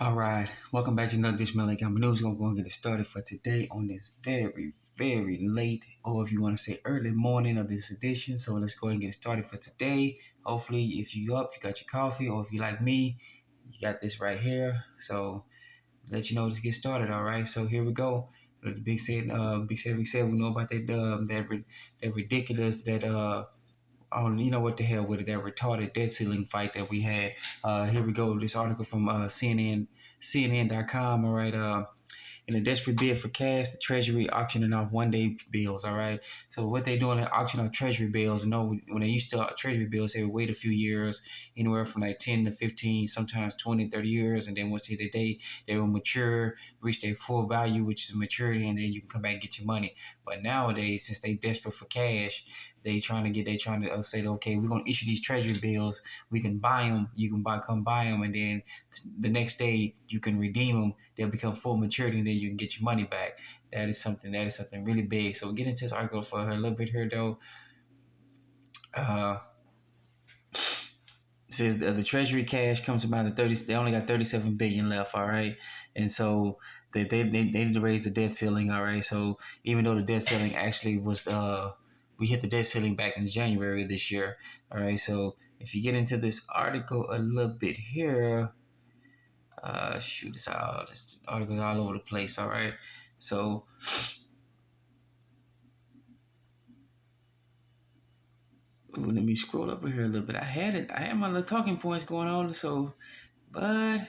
All right, welcome back to another edition of Lake County News. We're going to get it started for today on this very, very late, or if you want to say early morning of this edition. So let's go ahead and get it started for today. Hopefully, if you up, you got your coffee, or if you like me, you got this right here. So let you know, let's get started. All right, so here we go. The big said, we know about that ridiculous you know what the hell with it, that retarded debt ceiling fight that we had. Here we go. This article from CNN.com. All right. In a desperate bid for cash, the Treasury auctioning off one-day bills. All right. So what they doing, they auction off Treasury bills. You know, when they used to Treasury bills, they would wait a few years, anywhere from like 10 to 15, sometimes 20, 30 years, and then once they will mature, reach their full value, which is maturity, and then you can come back and get your money. But nowadays, since they desperate for cash, they trying to say, okay, we're gonna issue these Treasury bills. We can buy them. You can come buy them, and then the next day you can redeem them. They'll become full maturity, and then you can get your money back. That is something really big. So we'll get into this article for her a little bit here, though. Uh, it says the Treasury cash comes about the 30. They only got 37 billion left. All right, and so they need to raise the debt ceiling. All right, so even though the debt ceiling actually was we hit the debt ceiling back in January of this year. All right, so if you get into this article a little bit here, this article's all over the place. All right, so let me scroll up here a little bit. I had my little talking points going on, so but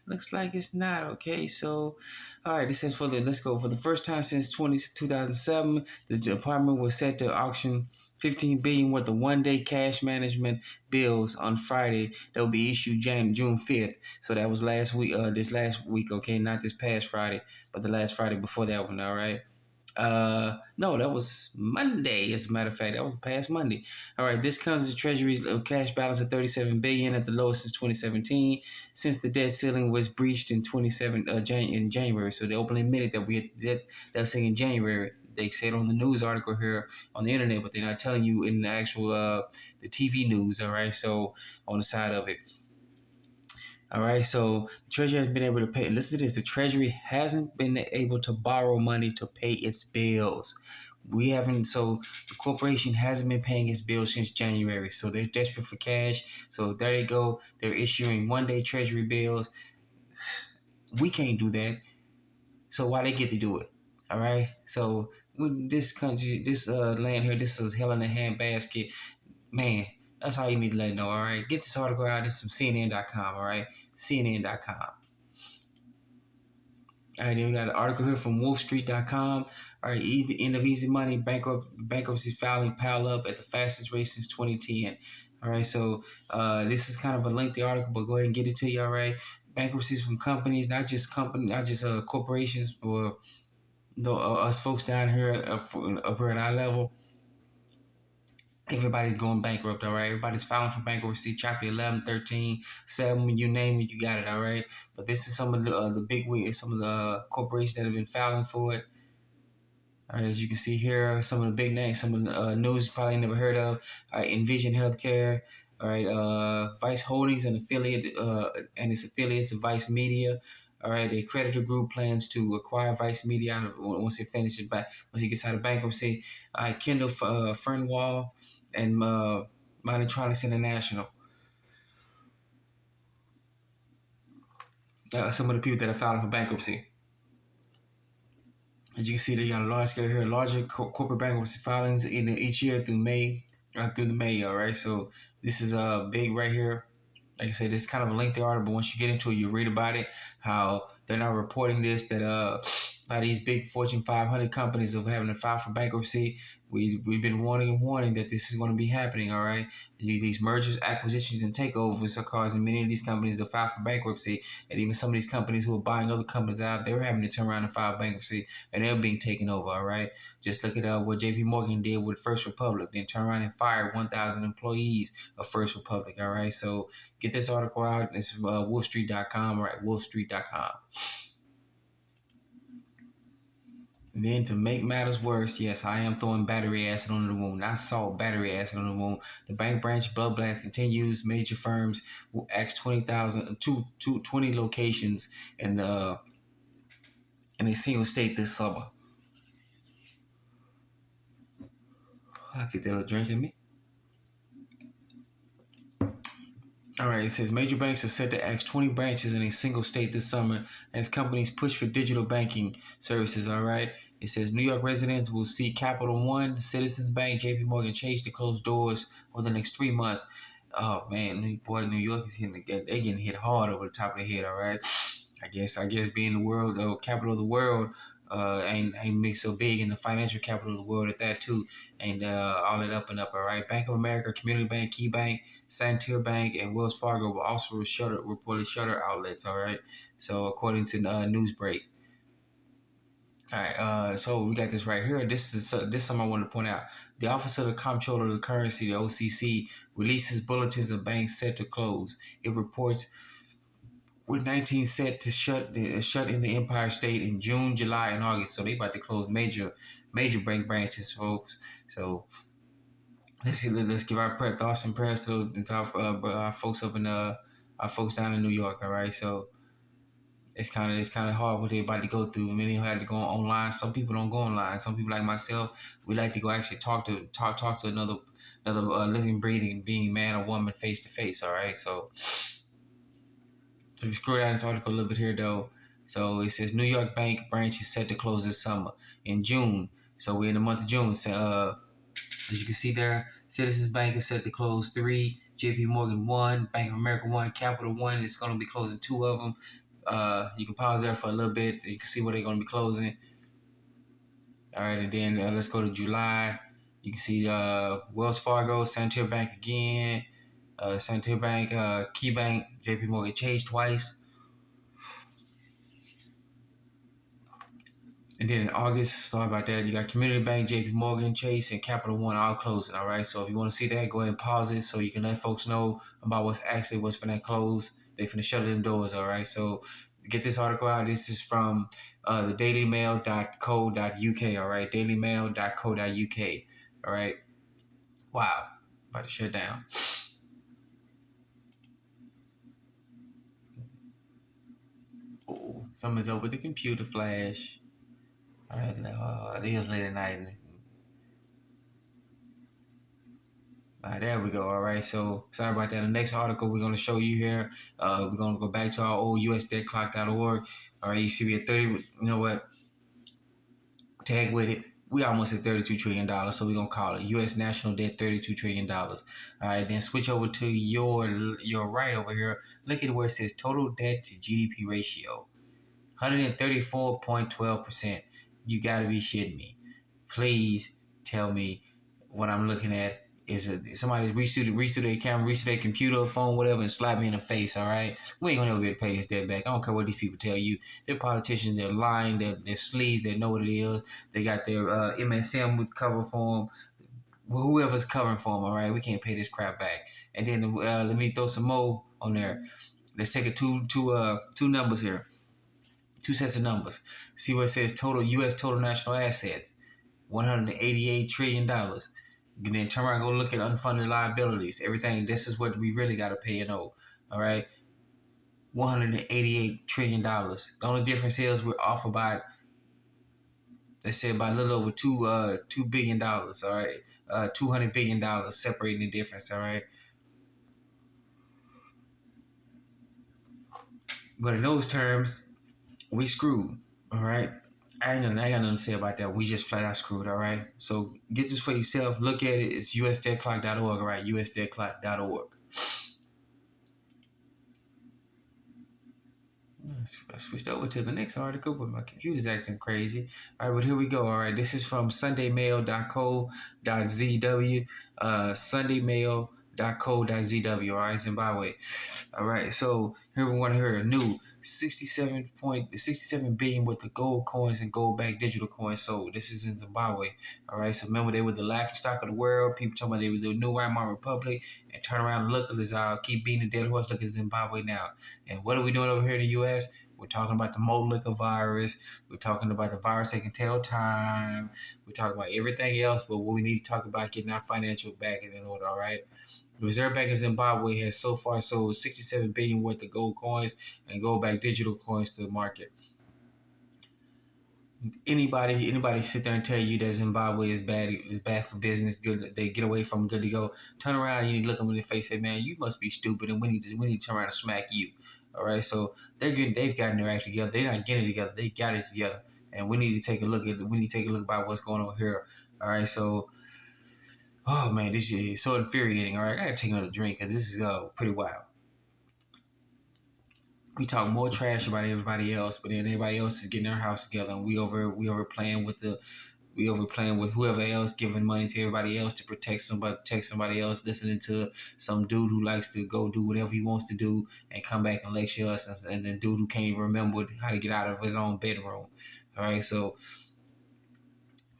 looks like it's not okay. So, all right, this says let's go. For the first time since 2007, the department was set to auction 15 billion worth of one-day cash management bills on Friday that will be issued June 5th. So that was last week, this last week, okay, not this past Friday, but the last Friday before that one, all right? No, that was Monday. As a matter of fact, that was past Monday. All right, this comes as the Treasury's cash balance of 37 billion at the lowest since 2017, since the debt ceiling was breached in in January. So they openly admitted that we had that thing in January. They said on the news article here on the internet, but they're not telling you in the actual the TV news. All right, so on the side of it. All right, so the Treasury has been able to pay. Listen to this: the Treasury hasn't been able to borrow money to pay its bills. We haven't. So the corporation hasn't been paying its bills since January. So they're desperate for cash. So there they go. They're issuing one-day Treasury bills. We can't do that. So why they get to do it? All right. So with this country, this land here, this is hell in a handbasket. Man, that's all you need to let know. All right. Get this article out. This is from CNN.com. All right. CNN.com. All right, then we got an article here from Wolfstreet.com. All right, the end of easy money, bankruptcy filing pile up at the fastest rate since 2010. All right, so this is kind of a lengthy article, but go ahead and get it to you. All right, bankruptcies from companies, not just corporations, or us folks down here up here at our level. Everybody's going bankrupt, all right? Everybody's filing for bankruptcy, Chapter 11, 13, 7, you name it, you got it, all right? But this is some of the big wigs, some of the corporations that have been filing for it. All right, as you can see here, some of the big names, some of the news you probably never heard of. All right, Envision Healthcare, all right, Vice Holdings and its affiliates of Vice Media. All right, a creditor group plans to acquire Vice Media once it gets out of bankruptcy. All right, Kendall Fernwall and Monitronics International. Some of the people that are filing for bankruptcy. As you can see, they got a large scale here, larger corporate bankruptcy filings in each year through May, through the May. All right, so this is big right here. Like I said, this is kind of a lengthy article, but once you get into it, you read about it, how they're now reporting this, that a lot of these big Fortune 500 companies are having to file for bankruptcy. We've been warning that this is going to be happening, all right? These mergers, acquisitions, and takeovers are causing many of these companies to file for bankruptcy, and even some of these companies who are buying other companies out, they're having to turn around and file bankruptcy, and they're being taken over, all right? Just look at what JP Morgan did with First Republic, then turn around and fired 1,000 employees of First Republic, all right? So get this article out. It's Wolfstreet.com, all right? Wolfstreet.com. And then to make matters worse, yes, I am throwing battery acid on the moon. Not salt, battery acid on the moon. The bank branch bloodbath continues. Major firms will ask 20,000 to 20 locations in the in a single state this summer. I'll get that little drink in me. All right, it says major banks are set to axe 20 branches in a single state this summer as companies push for digital banking services. All right, it says New York residents will see Capital One, Citizens Bank, JP Morgan Chase to close doors over the next 3 months. Oh man, boy, New York is they're getting hit hard over the top of the head. All right, I guess being the world capital of the world ain't made so big in the financial capital of the world at that too, and all that up and up. All right, Bank of America, Community Bank, Key Bank, Santander Bank, and Wells Fargo will also reported shutter outlets. All right, so according to Newsbreak. All right, so we got this right here. This something I want to point out. The Office of the Comptroller of the Currency, the OCC, releases bulletins of banks set to close. It reports with 19 set to shut in the Empire State in June, July, and August. So they about to close major bank branches, folks. So let's give our thoughts and prayers to our folks up in our folks down in New York. All right, so it's kind of hard what they're about to go through. Many had to go online. Some people don't go online. Some people like myself, we like to go actually talk to another living, breathing being, man or woman, face to face. All right, so if you scroll down this article a little bit here, though, so it says New York Bank branch is set to close this summer in June. So we're in the month of June. So, as you can see there, Citizens Bank is set to close 3, JP Morgan 1, Bank of America 1, Capital 1. It's going to be closing 2 of them. You can pause there for a little bit. You can see where they're going to be closing. All right, and then let's go to July. You can see Wells Fargo, Santander Bank again, Santander Bank, Key Bank, JP Morgan Chase twice. And then in August, sorry about that, you got Community Bank, JP Morgan, Chase, and Capital One all closing. All right. So if you want to see that, go ahead and pause it so you can let folks know about what's finna close. They finna shut them doors. All right. So get this article out. This is from the dailymail.co.uk. All right. Dailymail.co.uk. All right. Wow. About to shut down. Oh, something's up with the computer flash. All right. It is late at night. There we go. All right. So sorry about that. The next article we're going to show you here, we're going to go back to our old USDebtClock.org. All right. You see we at 30. You know what? Tag with it. We almost at $32 trillion. So we're going to call it U.S. national debt, $32 trillion. All right. Then switch over to your right over here. Look at where it says total debt to GDP ratio, 134.12%. You got to be shitting me. Please tell me what I'm looking at is somebody's reached through their camera, reached their computer, phone, whatever, and slap me in the face. All right, we ain't gonna ever be able to pay this debt back. I don't care what these people tell you. They're politicians. They're lying. They're sleaze. They know what it is. They got their MSM with cover for them. Whoever's covering for them. All right, we can't pay this crap back. And then let me throw some more on there. Let's take two numbers here. 2 sets of numbers. See what it says total U.S. total national assets. $188 trillion. And then turn around and go look at unfunded liabilities. Everything, this is what we really got to pay and owe. All right. $188 trillion. The only difference is we're off about, let's say, about a little over $2 billion. All right. $200 billion separating the difference. All right. But in those terms, we screwed. All right. I got nothing to say about that. We just flat out screwed, all right? So get this for yourself. Look at it. It's usdebtclock.org, all right? usdebtclock.org. I switched over to the next article, but my computer's acting crazy. All right, but here we go. All right, this is from sundaymail.co.zw, sundaymail.co.zw, all right, Zimbabwe. All right, so here we want to hear a new 67 billion worth of gold coins and gold backed digital coins sold. This is in Zimbabwe. All right, so remember they were the laughing stock of the world. People talking about they were the new Weimar Republic, and turn around and look at this keep beating the dead horse. Look at Zimbabwe now. And what are we doing over here in the U.S.? We're talking about the mold liquor virus. We're talking about the virus that can tell time. We're talking about everything else, but what we need to talk about getting our financial backing in order, all right? The Reserve Bank of Zimbabwe has so far sold 67 billion worth of gold coins and gold-backed digital coins to the market. Anybody sit there and tell you that Zimbabwe is bad for business, good, they get away from, good to go, turn around, you need to look them in the face and say, man, you must be stupid, and we need to turn around and smack you. All right, so they've gotten their act together. They're not getting it together, they got it together. And we need to take a look about what's going on here. All right, so oh man, this is so infuriating. All right, I gotta take another drink because this is pretty wild. We talk more trash about everybody else, but then everybody else is getting their house together, and we over playing with whoever else, giving money to everybody else to protect somebody else, listening to some dude who likes to go do whatever he wants to do and come back and lecture us, and the dude who can't even remember how to get out of his own bedroom. All right, so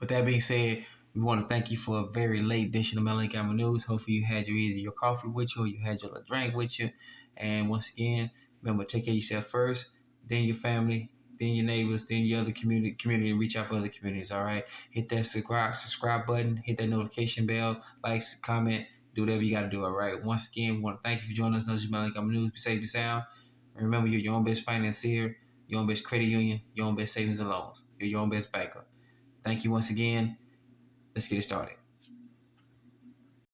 with that being said, we want to thank you for a very late edition of Melanie Gamma News. Hopefully you had either your coffee with you or you had your drink with you. And once again, remember, take care of yourself first, then your family, then your neighbors, then your other community. Reach out for other communities, all right? Hit that subscribe button, hit that notification bell, likes, comment, do whatever you got to do, all right? Once again, we want to thank you for joining us. This is Melanie Gamma News. Be safe, be sound. And remember, you're your own best financier, your own best credit union, your own best savings and loans. You're your own best banker. Thank you once again. Let's get it started.